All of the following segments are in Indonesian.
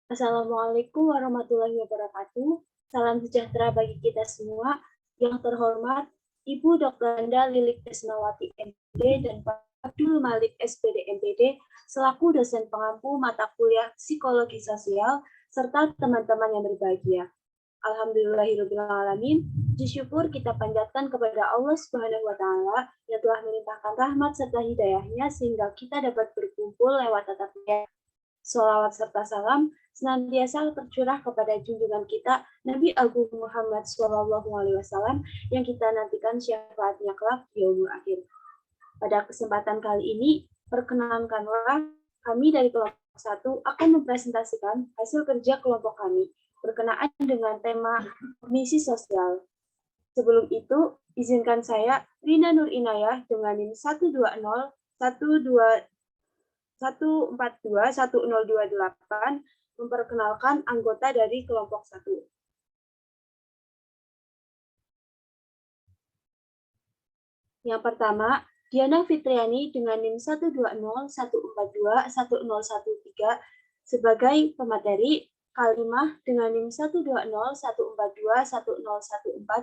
Assalamualaikum warahmatullahi wabarakatuh. Salam sejahtera bagi kita semua. Yang terhormat, Ibu Dr. Anda Lilik Tresnawati MPD dan Pak Abdul Malik SPD MPD selaku dosen pengampu mata kuliah Psikologi Sosial serta teman-teman yang berbahagia. Alhamdulillahirrahmanirrahim. Puji syukur kita panjatkan kepada Allah Subhanahu wa Ta'ala yang telah melimpahkan rahmat serta hidayahnya sehingga kita dapat berkumpul lewat tatap muka. Sholawat serta salam senantiasa tercurah kepada junjungan kita Nabi Agung Muhammad SAW yang kita nantikan syafaatnya kelak di yaumul akhir. Pada kesempatan kali ini, perkenankanlah kami dari kelompok 1 akan mempresentasikan hasil kerja kelompok kami berkenaan dengan tema misi sosial. Sebelum itu, izinkan saya, Rina Nur Inayah, dengan NIM 1421028 memperkenalkan anggota dari kelompok 1. Yang pertama, Diana Fitriani dengan NIM 12014210113 sebagai pemateri, Kalimah dengan NIM 12014210114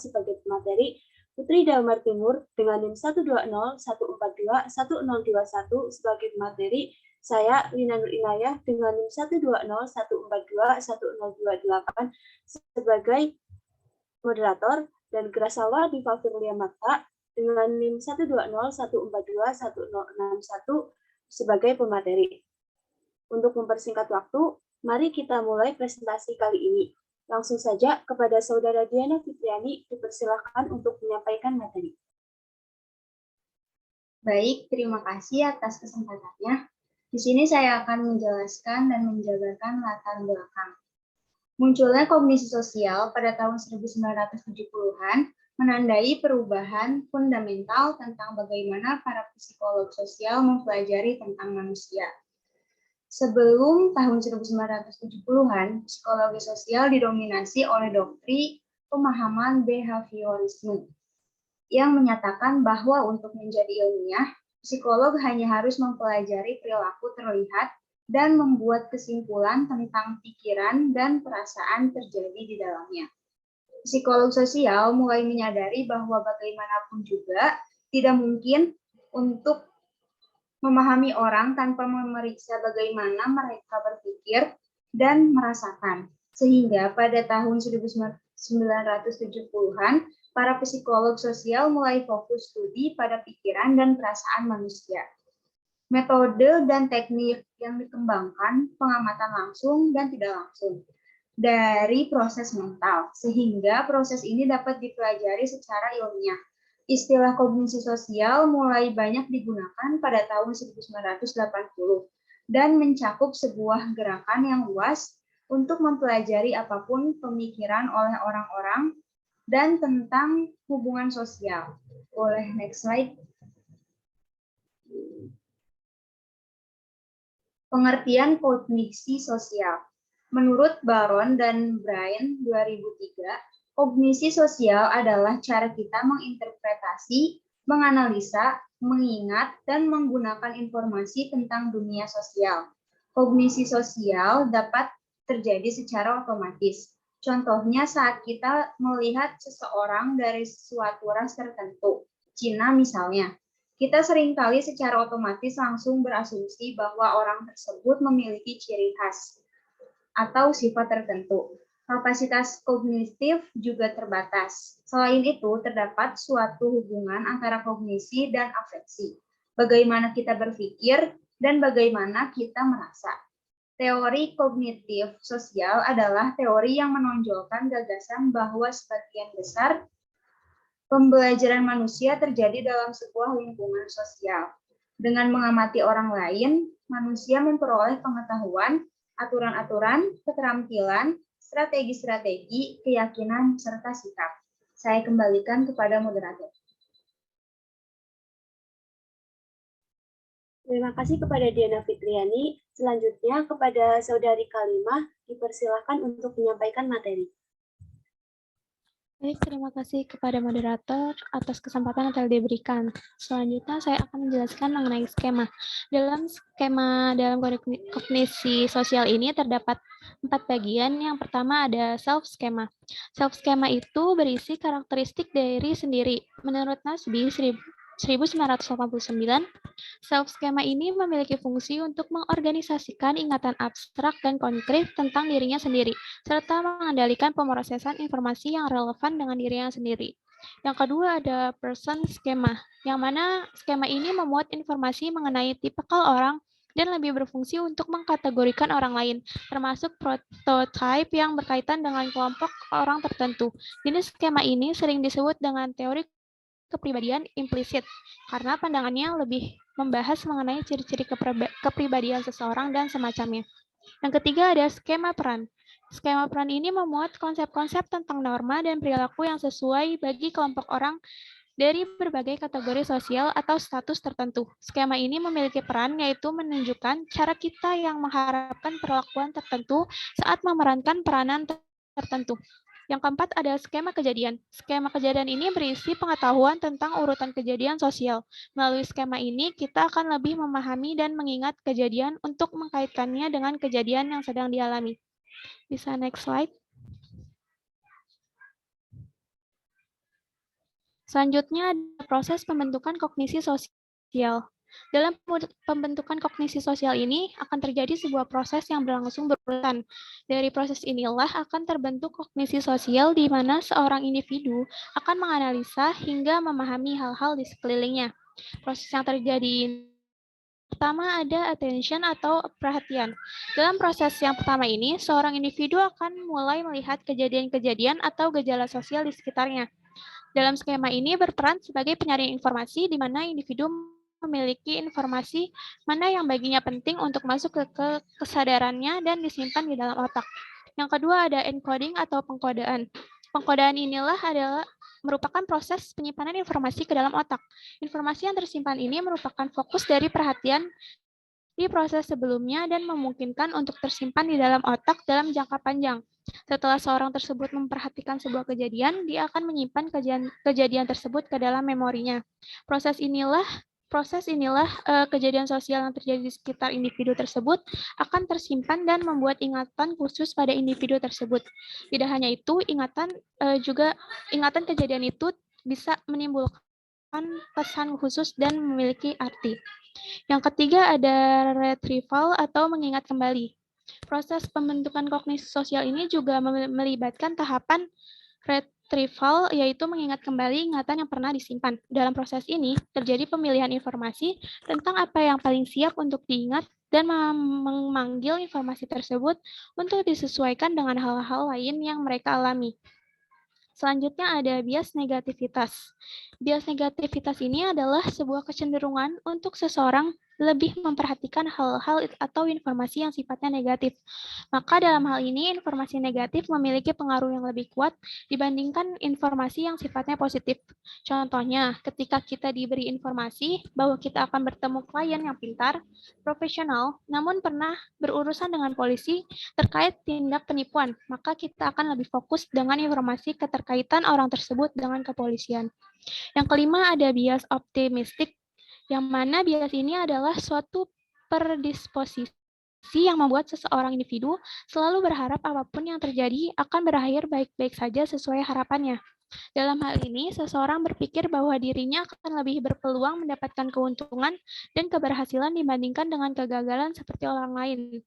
sebagai pemateri, Putri Damar Timur dengan NIM 12014211021 sebagai pemateri, saya Lina Nur Inayah dengan NIM 12014210228 sebagai moderator, dan Grasawa Diva Firlia Makta dengan NIM 12014211061 sebagai pemateri. Untuk mempersingkat waktu, mari kita mulai presentasi kali ini. Langsung saja kepada Saudara Diana Fitriani dipersilakan untuk menyampaikan materi. Baik, terima kasih atas kesempatannya. Di sini saya akan menjelaskan dan menjabarkan latar belakang. Munculnya kognisi sosial pada tahun 1970-an menandai perubahan fundamental tentang bagaimana para psikolog sosial mempelajari tentang manusia. Sebelum tahun 1970-an, psikologi sosial didominasi oleh doktrin pemahaman behaviorisme yang menyatakan bahwa untuk menjadi ilmiah, psikolog hanya harus mempelajari perilaku terlihat dan membuat kesimpulan tentang pikiran dan perasaan terjadi di dalamnya. Psikolog sosial mulai menyadari bahwa bagaimanapun juga tidak mungkin untuk memahami orang tanpa memeriksa bagaimana mereka berpikir dan merasakan. Sehingga pada tahun 1970-an, para psikolog sosial mulai fokus studi pada pikiran dan perasaan manusia. Metode dan teknik yang dikembangkan pengamatan langsung dan tidak langsung dari proses mental, sehingga proses ini dapat dipelajari secara ilmiah. Istilah kognisi sosial mulai banyak digunakan pada tahun 1980 dan mencakup sebuah gerakan yang luas untuk mempelajari apapun pemikiran oleh orang-orang dan tentang hubungan sosial. Boleh next slide. Pengertian kognisi sosial. Menurut Baron dan Brian 2003, kognisi sosial adalah cara kita menginterpretasi, menganalisa, mengingat, dan menggunakan informasi tentang dunia sosial. Kognisi sosial dapat terjadi secara otomatis. Contohnya saat kita melihat seseorang dari suatu ras tertentu, Cina misalnya. Kita seringkali secara otomatis langsung berasumsi bahwa orang tersebut memiliki ciri khas atau sifat tertentu. Kapasitas kognitif juga terbatas. Selain itu, terdapat suatu hubungan antara kognisi dan afeksi. Bagaimana kita berpikir dan bagaimana kita merasa. Teori kognitif sosial adalah teori yang menonjolkan gagasan bahwa sebagian besar pembelajaran manusia terjadi dalam sebuah lingkungan sosial. Dengan mengamati orang lain, manusia memperoleh pengetahuan, aturan-aturan, keterampilan, strategi-strategi, keyakinan, serta sikap. Saya kembalikan kepada moderator. Terima kasih kepada Diana Fitriani. Selanjutnya kepada Saudari Kalimah dipersilakan untuk menyampaikan materi. Baik, terima kasih kepada moderator atas kesempatan yang telah diberikan. Selanjutnya, saya akan menjelaskan mengenai skema. Dalam kognisi sosial ini terdapat 4 bagian. Yang pertama ada self skema. Self skema itu berisi karakteristik diri sendiri. Menurut Nasby 1989, self skema ini memiliki fungsi untuk mengorganisasikan ingatan abstrak dan konkret tentang dirinya sendiri, serta mengendalikan pemrosesan informasi yang relevan dengan dirinya sendiri. Yang kedua ada person schema, yang mana skema ini memuat informasi mengenai tipikal orang dan lebih berfungsi untuk mengkategorikan orang lain, termasuk prototype yang berkaitan dengan kelompok orang tertentu. Jenis skema ini sering disebut dengan teori kepribadian implisit, karena pandangannya lebih membahas mengenai ciri-ciri kepribadian seseorang dan semacamnya. Yang ketiga ada skema peran. Skema peran ini memuat konsep-konsep tentang norma dan perilaku yang sesuai bagi kelompok orang dari berbagai kategori sosial atau status tertentu. Skema ini memiliki peran yaitu menunjukkan cara kita yang mengharapkan perlakuan tertentu saat memerankan peranan tertentu. Yang keempat ada skema kejadian. Skema kejadian ini berisi pengetahuan tentang urutan kejadian sosial. Melalui skema ini, kita akan lebih memahami dan mengingat kejadian untuk mengkaitkannya dengan kejadian yang sedang dialami. Bisa next slide. Selanjutnya ada proses pembentukan kognisi sosial. Dalam pembentukan kognisi sosial ini akan terjadi sebuah proses yang berlangsung berurutan. Dari proses inilah akan terbentuk kognisi sosial di mana seorang individu akan menganalisa hingga memahami hal-hal di sekelilingnya. Proses yang terjadi pertama ada attention atau perhatian. Dalam proses yang pertama ini, seorang individu akan mulai melihat kejadian-kejadian atau gejala sosial di sekitarnya. Dalam skema ini berperan sebagai penyaring informasi di mana individu memiliki informasi mana yang baginya penting untuk masuk ke kesadarannya dan disimpan di dalam otak. Yang kedua ada encoding atau pengkodaan. Pengkodaan inilah adalah merupakan proses penyimpanan informasi ke dalam otak. Informasi yang tersimpan ini merupakan fokus dari perhatian di proses sebelumnya dan memungkinkan untuk tersimpan di dalam otak dalam jangka panjang. Setelah seorang tersebut memperhatikan sebuah kejadian, dia akan menyimpan kejadian tersebut ke dalam memorinya. Proses inilah kejadian sosial yang terjadi di sekitar individu tersebut akan tersimpan dan membuat ingatan khusus pada individu tersebut. Tidak hanya itu, ingatan kejadian itu bisa menimbulkan pesan khusus dan memiliki arti. Yang ketiga ada retrieval atau mengingat kembali. Proses pembentukan kognisi sosial ini juga melibatkan tahapan retrieval, yaitu mengingat kembali ingatan yang pernah disimpan. Dalam proses ini, terjadi pemilihan informasi tentang apa yang paling siap untuk diingat dan memanggil informasi tersebut untuk disesuaikan dengan hal-hal lain yang mereka alami. Selanjutnya ada bias negativitas. Bias negativitas ini adalah sebuah kecenderungan untuk seseorang lebih memperhatikan hal-hal atau informasi yang sifatnya negatif. Maka dalam hal ini, informasi negatif memiliki pengaruh yang lebih kuat dibandingkan informasi yang sifatnya positif. Contohnya, ketika kita diberi informasi bahwa kita akan bertemu klien yang pintar, profesional, namun pernah berurusan dengan polisi terkait tindak penipuan, maka kita akan lebih fokus dengan informasi keterkaitan orang tersebut dengan kepolisian. Yang kelima ada bias optimistik, yang mana bias ini adalah suatu predisposisi yang membuat seseorang individu selalu berharap apapun yang terjadi akan berakhir baik-baik saja sesuai harapannya. Dalam hal ini, seseorang berpikir bahwa dirinya akan lebih berpeluang mendapatkan keuntungan dan keberhasilan dibandingkan dengan kegagalan seperti orang lain.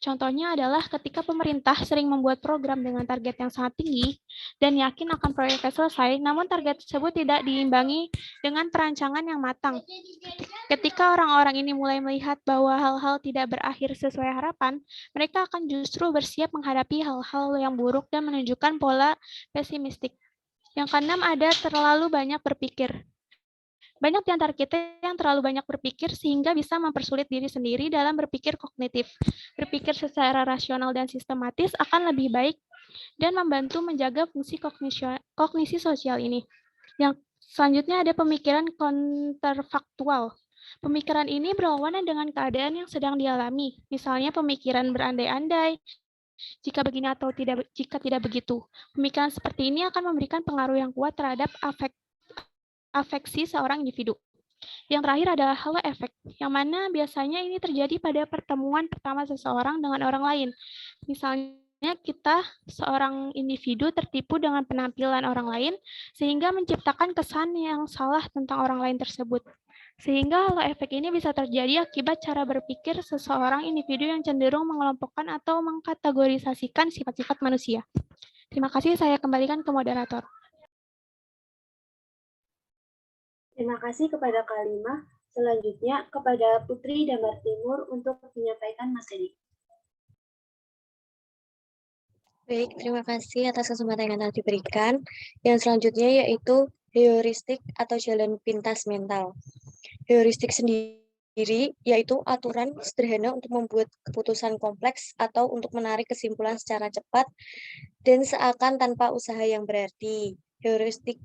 Contohnya adalah ketika pemerintah sering membuat program dengan target yang sangat tinggi dan yakin akan proyeknya selesai, namun target tersebut tidak diimbangi dengan perancangan yang matang. Ketika orang-orang ini mulai melihat bahwa hal-hal tidak berakhir sesuai harapan, mereka akan justru bersiap menghadapi hal-hal yang buruk dan menunjukkan pola pesimistik. Yang keenam ada terlalu banyak berpikir. Banyak di antara kita yang terlalu banyak berpikir sehingga bisa mempersulit diri sendiri dalam berpikir kognitif. Berpikir secara rasional dan sistematis akan lebih baik dan membantu menjaga fungsi kognisi sosial ini. Yang selanjutnya ada pemikiran kontrafaktual. Pemikiran ini berlawanan dengan keadaan yang sedang dialami. Misalnya pemikiran berandai-andai, Jika tidak begitu, pemikiran seperti ini akan memberikan pengaruh yang kuat terhadap afeksi seorang individu. Yang terakhir adalah halo efek, yang mana biasanya ini terjadi pada pertemuan pertama seseorang dengan orang lain. Misalnya kita seorang individu tertipu dengan penampilan orang lain sehingga menciptakan kesan yang salah tentang orang lain tersebut. Sehingga halo efek ini bisa terjadi akibat cara berpikir seseorang individu yang cenderung mengelompokkan atau mengkategorisasikan sifat-sifat manusia. Terima kasih, saya kembalikan ke moderator. Terima kasih kepada Kalimah. Selanjutnya kepada Putri Damar Timur untuk menyampaikan materi. Baik, terima kasih atas kesempatan yang telah diberikan. Yang selanjutnya yaitu heuristik atau jalan pintas mental. Heuristik sendiri yaitu aturan sederhana untuk membuat keputusan kompleks atau untuk menarik kesimpulan secara cepat dan seakan tanpa usaha yang berarti. Heuristik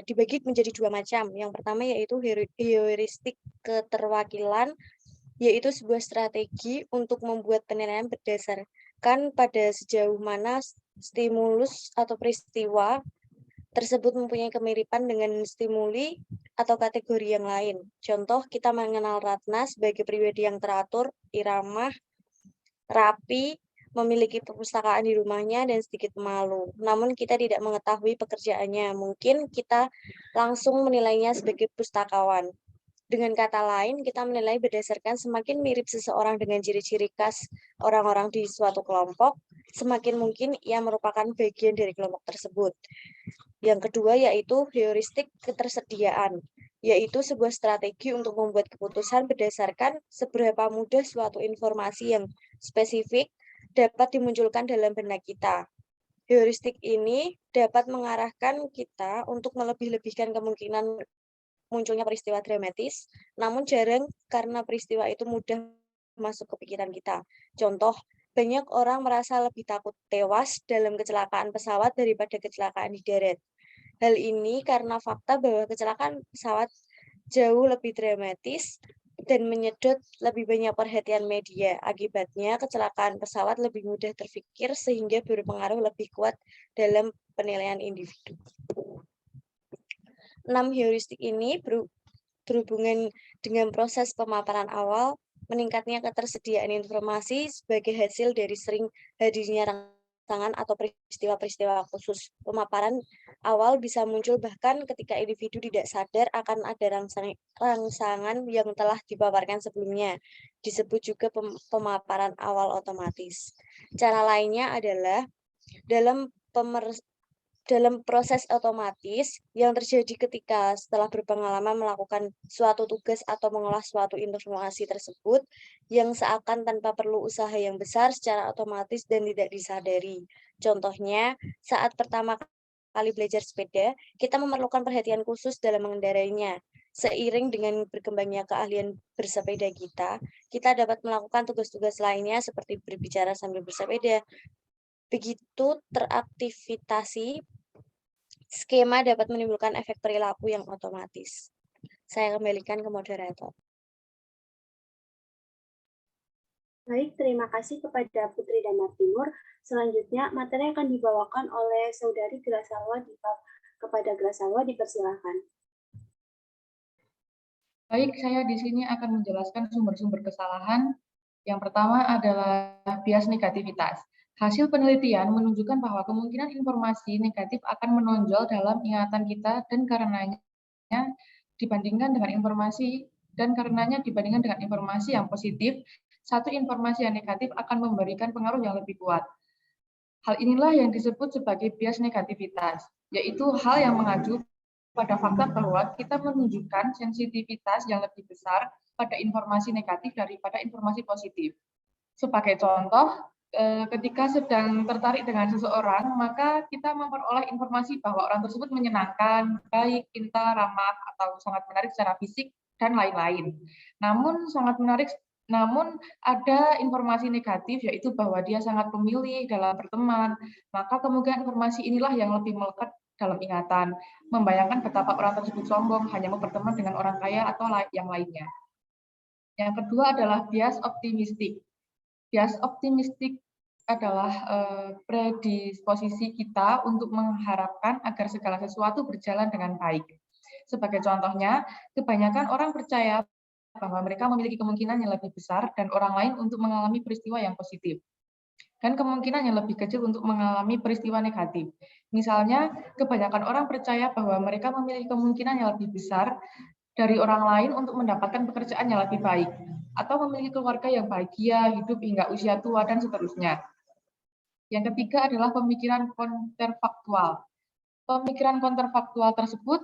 dibagi menjadi dua macam. Yang pertama yaitu heuristik keterwakilan, yaitu sebuah strategi untuk membuat penilaian berdasarkan pada sejauh mana stimulus atau peristiwa tersebut mempunyai kemiripan dengan stimuli atau kategori yang lain. Contoh, kita mengenal Ratna sebagai pribadi yang teratur, irama, rapi, memiliki perpustakaan di rumahnya, dan sedikit pemalu. Namun kita tidak mengetahui pekerjaannya. Mungkin kita langsung menilainya sebagai pustakawan. Dengan kata lain, kita menilai berdasarkan semakin mirip seseorang dengan ciri-ciri khas orang-orang di suatu kelompok, semakin mungkin ia merupakan bagian dari kelompok tersebut. Yang kedua yaitu heuristik ketersediaan, yaitu sebuah strategi untuk membuat keputusan berdasarkan seberapa mudah suatu informasi yang spesifik dapat dimunculkan dalam benak kita. Heuristik ini dapat mengarahkan kita untuk melebih-lebihkan kemungkinan munculnya peristiwa dramatis, namun jarang karena peristiwa itu mudah masuk ke pikiran kita. Contoh, banyak orang merasa lebih takut tewas dalam kecelakaan pesawat daripada kecelakaan di darat. Hal ini karena fakta bahwa kecelakaan pesawat jauh lebih dramatis dan menyedot lebih banyak perhatian media. Akibatnya, kecelakaan pesawat lebih mudah terfikir sehingga berpengaruh lebih kuat dalam penilaian individu. 6 heuristik ini berhubungan dengan proses pemaparan awal, meningkatnya ketersediaan informasi sebagai hasil dari sering hadirnya rangsangan atau peristiwa-peristiwa khusus. Pemaparan awal bisa muncul bahkan ketika individu tidak sadar akan ada rangsangan yang telah dipaparkan sebelumnya. Disebut juga pemaparan awal otomatis. Cara lainnya adalah dalam proses otomatis yang terjadi ketika setelah berpengalaman melakukan suatu tugas atau mengolah suatu informasi tersebut yang seakan tanpa perlu usaha yang besar secara otomatis dan tidak disadari. Contohnya, saat pertama kali belajar sepeda, kita memerlukan perhatian khusus dalam mengendarainya. Seiring dengan berkembangnya keahlian bersepeda kita dapat melakukan tugas-tugas lainnya seperti berbicara sambil bersepeda. Begitu teraktivitasi, skema dapat menimbulkan efek perilaku yang otomatis. Saya kembalikan ke moderator. Baik, terima kasih kepada Putri Damar Timur. Selanjutnya, materi akan dibawakan oleh Saudari Grasalwa. Kepada Grasalwa, dipersilakan. Baik, saya di sini akan menjelaskan sumber-sumber kesalahan. Yang pertama adalah bias negativitas. Hasil penelitian menunjukkan bahwa kemungkinan informasi negatif akan menonjol dalam ingatan kita dan karenanya dibandingkan dengan informasi yang positif, satu informasi yang negatif akan memberikan pengaruh yang lebih kuat. Hal inilah yang disebut sebagai bias negativitas, yaitu hal yang mengacu pada fakta bahwa kita menunjukkan sensitivitas yang lebih besar pada informasi negatif daripada informasi positif. Sebagai contoh, ketika sedang tertarik dengan seseorang, maka kita memperoleh informasi bahwa orang tersebut menyenangkan, baik, pintar, ramah, atau sangat menarik secara fisik, dan lain-lain. Namun ada informasi negatif, yaitu bahwa dia sangat pemilih dalam berteman, maka kemungkinan informasi inilah yang lebih melekat dalam ingatan, membayangkan betapa orang tersebut sombong, hanya mau berteman dengan orang kaya atau yang lainnya. Yang kedua adalah bias optimistik. Bias optimistik adalah predisposisi kita untuk mengharapkan agar segala sesuatu berjalan dengan baik. Sebagai contohnya, kebanyakan orang percaya bahwa mereka memiliki kemungkinan yang lebih besar dan orang lain untuk mengalami peristiwa yang positif, dan kemungkinan yang lebih kecil untuk mengalami peristiwa negatif. Misalnya, kebanyakan orang percaya bahwa mereka memiliki kemungkinan yang lebih besar dari orang lain untuk mendapatkan pekerjaan yang lebih baik, atau memiliki keluarga yang bahagia, hidup hingga usia tua, dan seterusnya. Yang ketiga adalah pemikiran kontrafaktual. Pemikiran kontrafaktual tersebut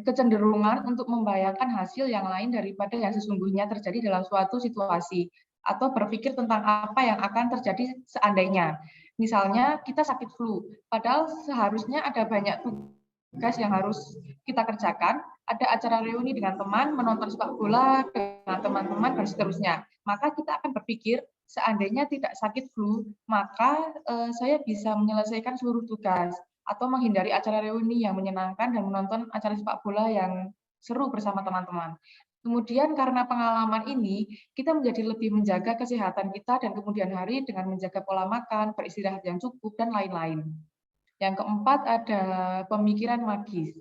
kecenderungan untuk membayangkan hasil yang lain daripada yang sesungguhnya terjadi dalam suatu situasi, atau berpikir tentang apa yang akan terjadi seandainya. Misalnya kita sakit flu, padahal seharusnya ada banyak tugas yang harus kita kerjakan, ada acara reuni dengan teman, menonton sepak bola dengan teman-teman, dan seterusnya. Maka kita akan berpikir, seandainya tidak sakit flu, maka saya bisa menyelesaikan seluruh tugas, atau menghindari acara reuni yang menyenangkan dan menonton acara sepak bola yang seru bersama teman-teman. Kemudian karena pengalaman ini, kita menjadi lebih menjaga kesehatan kita dan kemudian hari dengan menjaga pola makan, beristirahat yang cukup, dan lain-lain. Yang keempat ada pemikiran magis.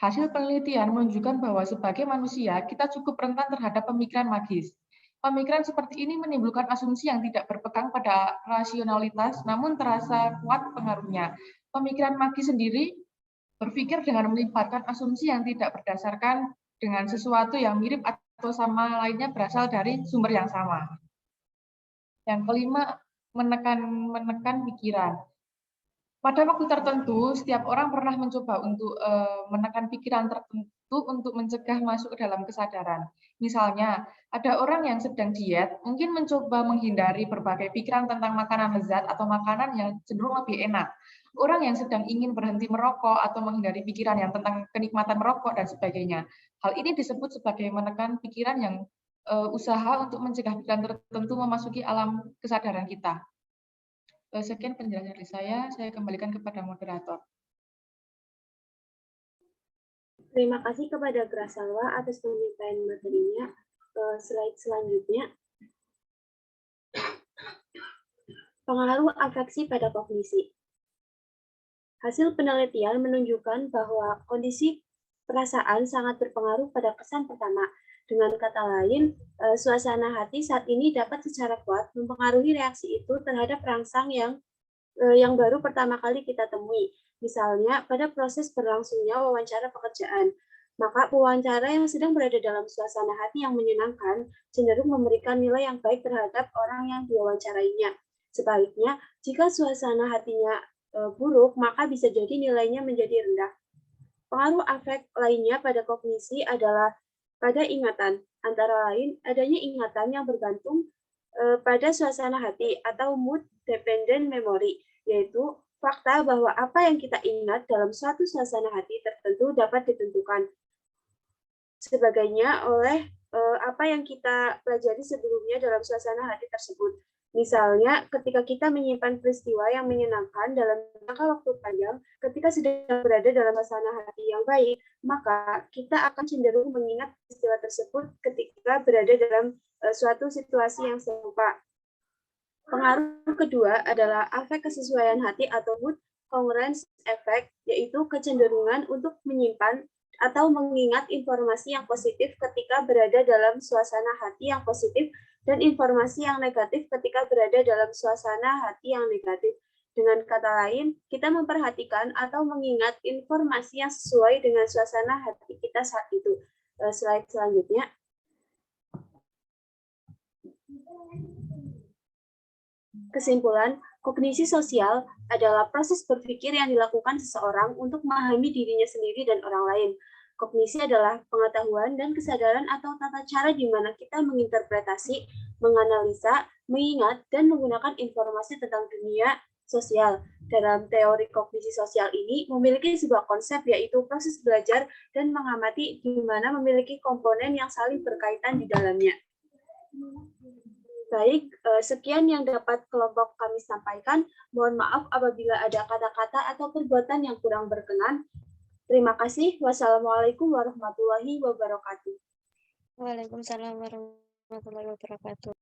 Hasil penelitian menunjukkan bahwa sebagai manusia, kita cukup rentan terhadap pemikiran magis. Pemikiran seperti ini menimbulkan asumsi yang tidak berpegang pada rasionalitas, namun terasa kuat pengaruhnya. Pemikiran magis sendiri berpikir dengan melibatkan asumsi yang tidak berdasarkan dengan sesuatu yang mirip atau sama lainnya berasal dari sumber yang sama. Yang kelima, menekan pikiran. Pada waktu tertentu, setiap orang pernah mencoba untuk menekan pikiran tertentu untuk mencegah masuk ke dalam kesadaran. Misalnya, ada orang yang sedang diet, mungkin mencoba menghindari berbagai pikiran tentang makanan lezat atau makanan yang cenderung lebih enak. Orang yang sedang ingin berhenti merokok atau menghindari pikiran yang tentang kenikmatan merokok dan sebagainya. Hal ini disebut sebagai menekan pikiran yang usaha untuk mencegah pikiran tertentu memasuki alam kesadaran kita. Sekian penjelasan dari saya kembalikan kepada moderator. Terima kasih kepada Grasalwa atas penyampaian materinya. Slide selanjutnya. Pengaruh afeksi pada kognisi. Hasil penelitian menunjukkan bahwa kondisi perasaan sangat berpengaruh pada kesan pertama. Dengan kata lain, suasana hati saat ini dapat secara kuat mempengaruhi reaksi itu terhadap rangsang yang baru pertama kali kita temui. Misalnya, pada proses berlangsungnya wawancara pekerjaan, maka pewawancara yang sedang berada dalam suasana hati yang menyenangkan cenderung memberikan nilai yang baik terhadap orang yang diwawancarainya. Sebaliknya, jika suasana hatinya buruk, maka bisa jadi nilainya menjadi rendah. Pengaruh afek lainnya pada kognisi adalah pada ingatan, antara lain adanya ingatan yang bergantung pada suasana hati atau mood dependent memory, yaitu fakta bahwa apa yang kita ingat dalam suatu suasana hati tertentu dapat ditentukan sebagainya oleh apa yang kita pelajari sebelumnya dalam suasana hati tersebut. Misalnya, ketika kita menyimpan peristiwa yang menyenangkan dalam jangka waktu panjang, ketika sedang berada dalam suasana hati yang baik, maka kita akan cenderung mengingat peristiwa tersebut ketika berada dalam suatu situasi yang serupa. Pengaruh kedua adalah efek kesesuaian hati atau mood congruence effect, yaitu kecenderungan untuk menyimpan atau mengingat informasi yang positif ketika berada dalam suasana hati yang positif dan informasi yang negatif ketika berada dalam suasana hati yang negatif. Dengan kata lain, kita memperhatikan atau mengingat informasi yang sesuai dengan suasana hati kita saat itu. Slide selanjutnya. Kesimpulan, kognisi sosial adalah proses berpikir yang dilakukan seseorang untuk memahami dirinya sendiri dan orang lain. Kognisi adalah pengetahuan dan kesadaran atau tata cara di mana kita menginterpretasi, menganalisa, mengingat, dan menggunakan informasi tentang dunia sosial. Dalam teori kognisi sosial ini memiliki sebuah konsep, yaitu proses belajar dan mengamati di mana memiliki komponen yang saling berkaitan di dalamnya. Baik, sekian yang dapat kelompok kami sampaikan. Mohon maaf apabila ada kata-kata atau perbuatan yang kurang berkenan. Terima kasih. Wassalamualaikum warahmatullahi wabarakatuh. Waalaikumsalam warahmatullahi wabarakatuh.